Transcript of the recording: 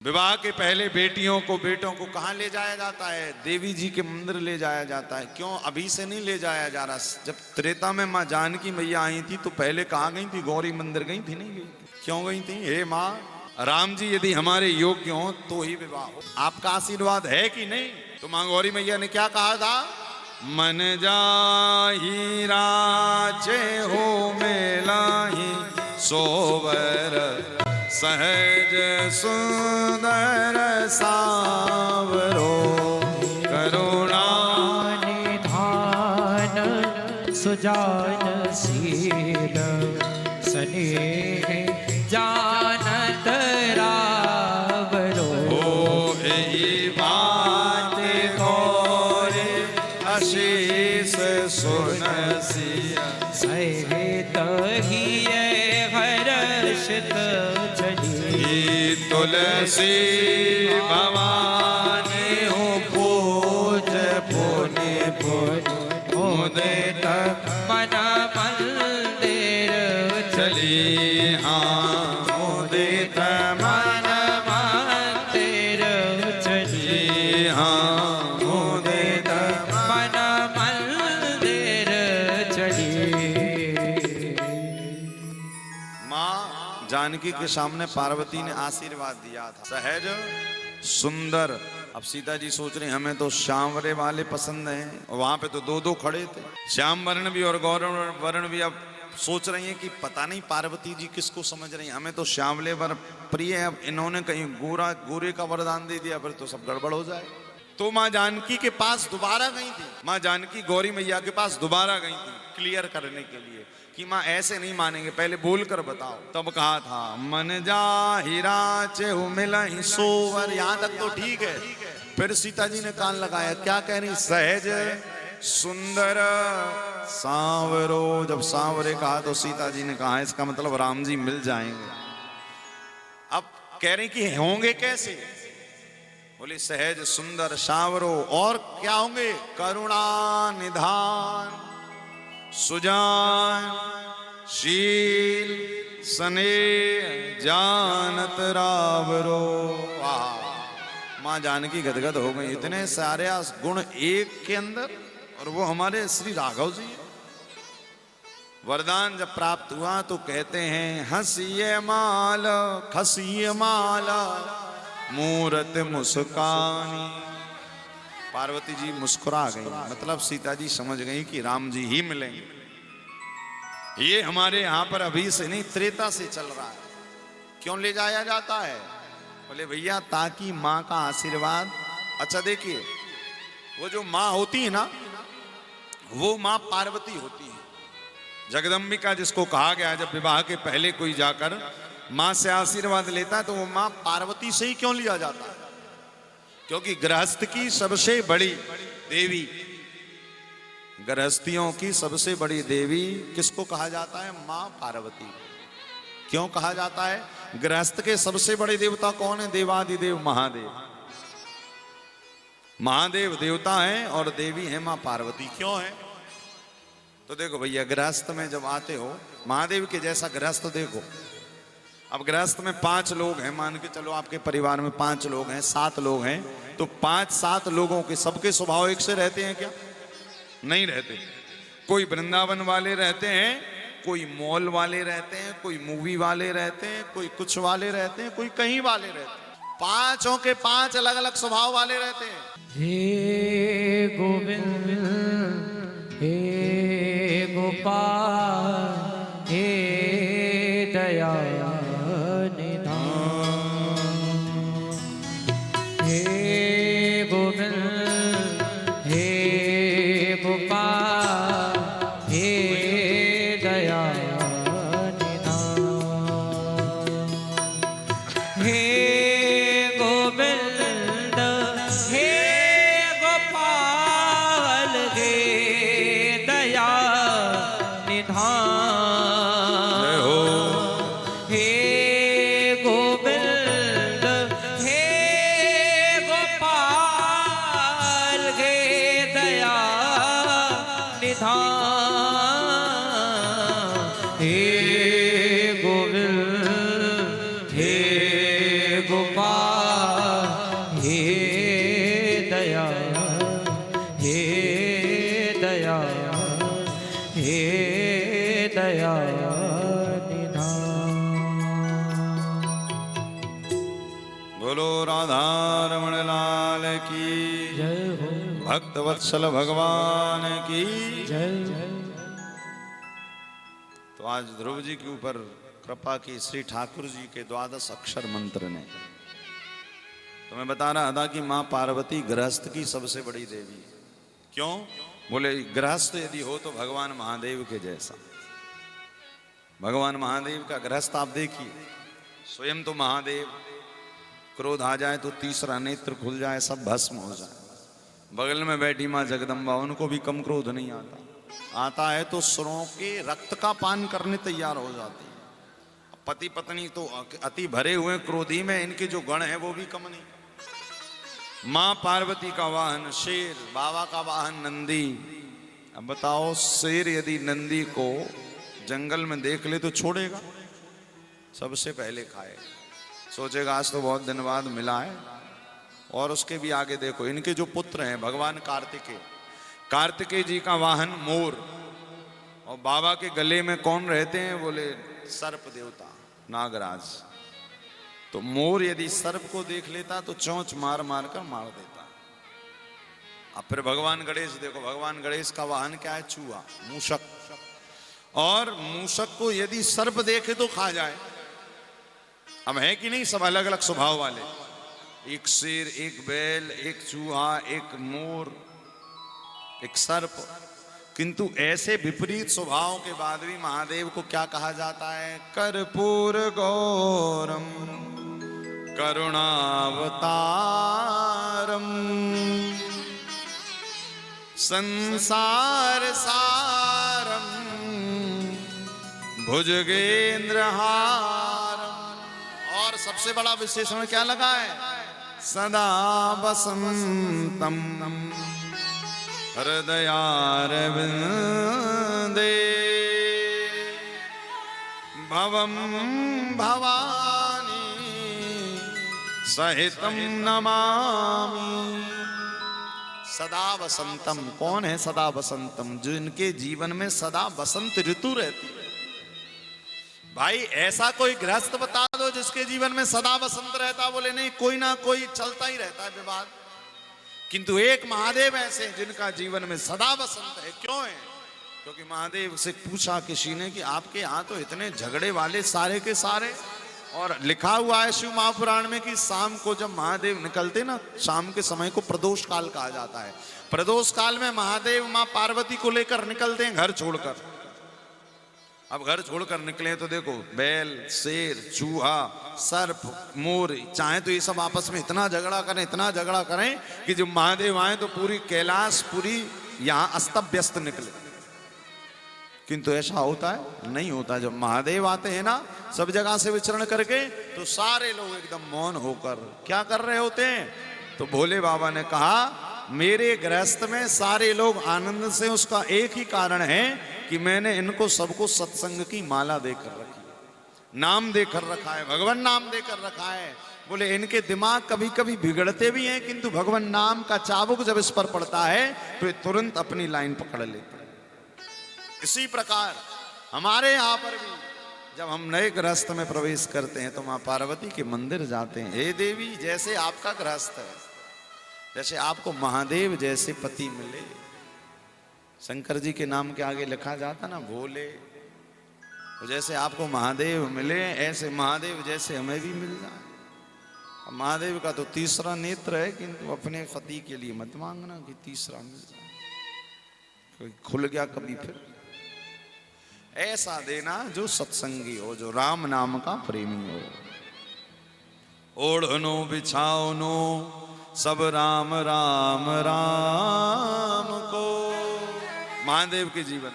विवाह के पहले बेटियों को बेटों को कहाँ ले जाया जाता है? देवी जी के मंदिर ले जाया जाता है। क्यों अभी से नहीं ले जाया जा रहा? जब त्रेता में माँ जानकी मैया आई थी तो पहले कहाँ गई थी? गौरी मंदिर गई थी? नहीं गई थी। क्यों गई थी? हे माँ, राम जी यदि हमारे योग्य हो तो ही विवाह हो। आपका आशीर्वाद है कि नहीं? तो माँ गौरी मैया ने क्या कहा था? मन जाहि राचे हो मेलाहि सोवर सहज सुंदर सावरो करुणा निधान सुजान शील स्नेह जानत रावरो। यही बात गौरी आशीष सुनसिया सहित ही हर्षित तुलसी भवानी हो पूज पुनि पुनि मुदित मन मंदिर चली। हाँ मुदित मन मंदिर चली। हाँ मुदित मन मंदिर चली। माँ जानकी के सामने पार्वती ने आशीर्वाद दिया था, सहज सुंदर। अब सीता जी सोच रही हमें तो श्यामवरे वाले पसंद हैं, वहां पे तो दो दो खड़े थे, श्याम वर्ण भी और गौरव वर्ण भी। अब सोच रही हैं कि पता नहीं पार्वती जी किसको समझ रही हैं, हमें तो श्यामले वर्ण प्रिय है। अब इन्होंने कहीं गोरे का वरदान दे दिया, फिर तो सब गड़बड़ हो जाए। तो माँ जानकी के पास दोबारा गई थी, माँ जानकी गौरी मैया के पास दोबारा गई थी क्लियर करने के लिए कि माँ ऐसे नहीं मानेंगे, पहले बोल कर बताओ। तब कहा था मन जाहि राचे हो मिलहि सोवर। यहाँ तक तो ठीक है। फिर सीता जी ने कान लगाया, क्या कह रही? सहज सुंदर सांवरो। जब सांवरे कहा तो सीता जी ने कहा इसका मतलब राम जी मिल जाएंगे। अब कह रही कि होंगे कैसे? बोले सहज सुंदर सांवरो। और क्या होंगे? करुणा निधान सुजान शील स्नेह जानत रावरो। वाह, माँ जानकी गदगद हो गई। इतने सारे गुण एक के अंदर, और वो हमारे श्री राघव जी। वरदान जब प्राप्त हुआ तो कहते हैं हंसिए माल खसिए माला मूरत मुस्कानी। पार्वती जी मुस्कुरा गई, मतलब सीता जी समझ गई कि राम जी ही मिलेंगे। ये हमारे यहाँ पर अभी से नहीं त्रेता से चल रहा है। क्यों ले जाया जाता है? बोले भैया ताकि माँ का आशीर्वाद। अच्छा देखिए, वो जो माँ होती है ना, वो माँ पार्वती होती है, जगदम्बिका जिसको कहा गया। जब विवाह के पहले कोई जाकर माँ से आशीर्वाद लेता है तो वो माँ पार्वती से ही क्यों लिया जाता है? क्योंकि गृहस्थ की सबसे बड़ी देवी, गृहस्थियों की सबसे बड़ी देवी किसको कहा जाता है? माँ पार्वती। क्यों कहा जाता है? गृहस्थ के सबसे बड़े देवता कौन है? देवादिदेव महादेव। महादेव देवता है और देवी है माँ पार्वती। क्यों है? तो देखो भैया, गृहस्थ में जब आते हो, महादेव के जैसा गृहस्थ देखो। अब गृहस्थ में 5 लोग हैं, मान के चलो आपके परिवार में 5 लोग हैं, 7 लोग हैं, तो 5-7 लोगों के सबके स्वभाव एक से रहते हैं क्या? नहीं रहते। कोई वृंदावन वाले रहते हैं, कोई मॉल वाले रहते हैं, कोई मूवी वाले रहते हैं, कोई कुछ वाले रहते हैं, कोई कहीं वाले रहते हैं। 5 के 5 अलग अलग स्वभाव वाले रहते हैं। हे गोविंद हे गोपाल हे दया बोलो राधा रमण लाल की जय हो, भक्त वत्सल भगवान की जय। तो आज ध्रुव जी के ऊपर कृपा की श्री ठाकुर जी के 12 अक्षर मंत्र ने। तो मैं बता रहा था कि मां पार्वती गृहस्थ की सबसे बड़ी देवी है। क्यों? बोले गृहस्थ यदि हो तो भगवान महादेव के जैसा। भगवान महादेव का गृहस्थ आप देखिए, स्वयं तो महादेव, क्रोध आ जाए तो तीसरा नेत्र खुल जाए, सब भस्म हो जाए। बगल में बैठी मां जगदम्बा, उनको भी कम क्रोध नहीं आता, आता है तो सुरों के रक्त का पान करने तैयार हो जाती है। पति पत्नी तो अति भरे हुए क्रोधी में, इनके जो गण है वो भी कम नहीं। मां पार्वती का वाहन शेर, बाबा का वाहन नंदी। अब बताओ, शेर यदि नंदी को जंगल में देख ले तो छोड़ेगा? सबसे पहले खाए, सोचेगा आज तो बहुत दिन बाद मिला है। और उसके भी आगे देखो, इनके जो पुत्र हैं भगवान कार्तिकेय, कार्तिकेय जी का वाहन मोर। और बाबा के गले में कौन रहते हैं? बोले सर्प देवता नागराज। तो मोर यदि सर्प को देख लेता तो चोंच मार मार कर मार देता। अब फिर भगवान गणेश देखो, भगवान गणेश का वाहन क्या है? चूहा, मूषक। और मूषक को यदि सर्प देखे तो खा जाए। अब है कि नहीं, सब अलग अलग स्वभाव वाले, एक शेर, एक बैल, एक चूहा, एक मोर, एक सर्प। किंतु ऐसे विपरीत स्वभाव के बाद भी महादेव को क्या कहा जाता है? कर्पूर गौरम करुणावतारम संसार सारम भुजगेंद्रहारम। और सबसे बड़ा विशेषण क्या लगा है? सदा वसंतम हृदयारविंदे भवम भवानी सहितम नमामि। सदा वसंतम, कौन है सदा वसंतम? जो इनके जीवन में सदा वसंत ऋतु रहती है। भाई ऐसा कोई गृहस्थ बता दो जिसके जीवन में सदा वसंत रहता। बोले नहीं, कोई ना कोई चलता ही रहता है विवाद। किंतु एक महादेव ऐसे हैं जिनका जीवन में सदा वसंत है। क्यों है? क्योंकि महादेव से पूछा किसी ने कि आपके यहाँ तो इतने झगड़े वाले सारे के सारे, और लिखा हुआ है शिव महापुराण में कि शाम को जब महादेव निकलते ना, शाम के समय को प्रदोष काल कहा जाता है। प्रदोष काल में महादेव माँ पार्वती को लेकर निकलते हैं घर छोड़कर। अब घर छोड़कर निकले तो देखो, बैल, शेर, चूहा, सर्प, मोर, चाहे तो ये सब आपस में इतना झगड़ा करें, इतना झगड़ा करें कि जब महादेव आए तो पूरी कैलाश पूरी यहाँ अस्त व्यस्त निकले। किंतु ऐसा होता है? नहीं होता। जब महादेव आते हैं ना सब जगह से विचरण करके, तो सारे लोग एकदम मौन होकर क्या कर रहे होते हैं? तो भोले बाबा ने कहा, मेरे गृहस्थ में सारे लोग आनंद से, उसका एक ही कारण है कि मैंने इनको सबको सत्संग की माला देकर रखी है, नाम देकर रखा है, भगवान नाम देकर रखा है। बोले इनके दिमाग कभी कभी बिगड़ते भी हैं, किंतु भगवान नाम का चाबुक जब इस पर पड़ता है तो ये तुरंत अपनी लाइन पकड़ लेते हैं। इसी प्रकार हमारे यहाँ पर भी जब हम नए गृहस्थ में प्रवेश करते हैं तो माँ पार्वती के मंदिर जाते हैं। हे देवी, जैसे आपका गृहस्थ है, जैसे आपको महादेव जैसे पति मिले, शंकर जी के नाम के आगे लिखा जाता ना भोले, तो जैसे आपको महादेव मिले ऐसे महादेव जैसे हमें भी मिल जाए। महादेव का तो तीसरा नेत्र है, किंतु अपने पति के लिए मत मांगना कि तीसरा मिल जाए, कोई खुल गया कभी फिर। ऐसा देना जो सत्संगी हो, जो राम नाम का प्रेमी हो। ओढ़नो बिछाओनो सब राम राम राम को। महादेव के जीवन